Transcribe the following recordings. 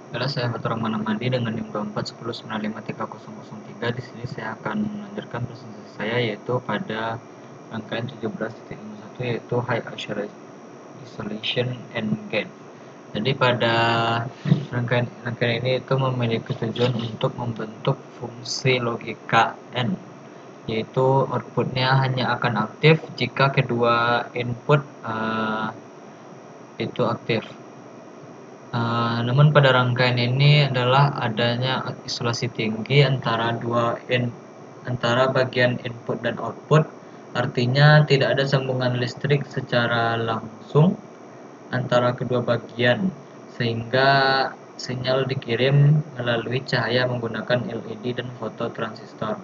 Halo, saya Fatur Rahman Amadi dengan NIM 2410953003. Di sini saya akan melanjutkan presentasi saya, yaitu pada rangkaian 17.51, yaitu High Isolation and Gain. Jadi pada rangkaian ini itu memiliki tujuan untuk membentuk fungsi logika N, yaitu outputnya hanya akan aktif jika kedua input itu aktif. Namun pada rangkaian ini adalah adanya isolasi tinggi antara bagian input dan output. Artinya tidak ada sambungan listrik secara langsung antara kedua bagian, sehingga sinyal dikirim melalui cahaya menggunakan LED dan fototransistor.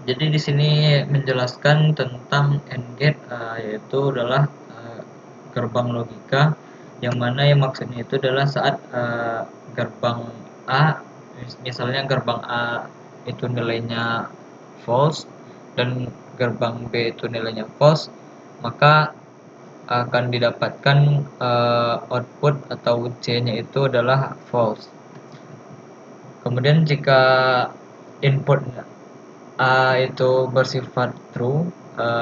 Jadi di sini menjelaskan tentang AND gate, yaitu adalah gerbang logika, yang mana yang maksudnya itu adalah saat gerbang A, misalnya gerbang A itu nilainya false dan gerbang B itu nilainya false, maka akan didapatkan output atau C-nya itu adalah false. Kemudian jika input A itu bersifat true,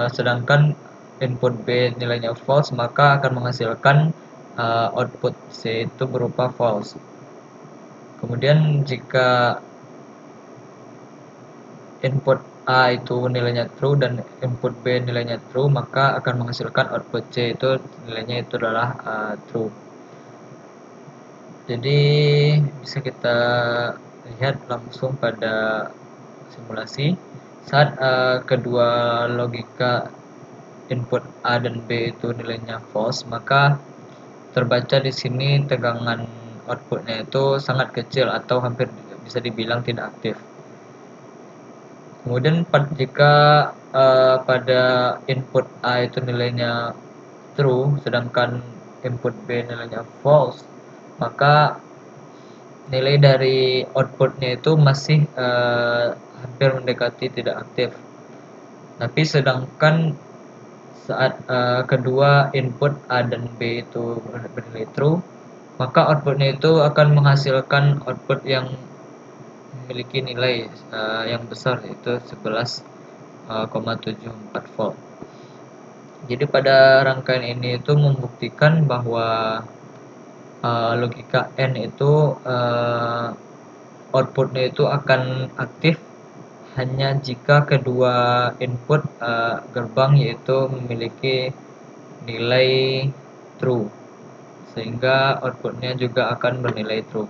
sedangkan input B nilainya false, maka akan menghasilkan output C itu berupa false. Kemudian jika input A itu nilainya true dan input B nilainya true, maka akan menghasilkan output C itu nilainya itu adalah true. Jadi bisa kita lihat langsung pada simulasi saat kedua logika input A dan B itu nilainya false, maka terbaca di sini tegangan outputnya itu sangat kecil atau hampir bisa dibilang tidak aktif. Kemudian jika pada input A itu nilainya true sedangkan input B nilainya false, maka nilai dari outputnya itu masih hampir mendekati tidak aktif. Tapi sedangkan saat kedua input A dan B itu bernilai true, maka outputnya itu akan menghasilkan output yang memiliki nilai yang besar, yaitu 11,74 volt. Jadi pada rangkaian ini itu membuktikan bahwa logika N itu outputnya itu akan aktif hanya jika kedua input gerbang yaitu memiliki nilai true, sehingga outputnya juga akan bernilai true.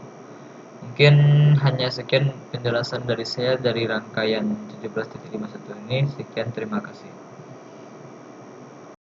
Mungkin hanya sekian penjelasan dari saya dari rangkaian 17.51 ini. Sekian, terima kasih.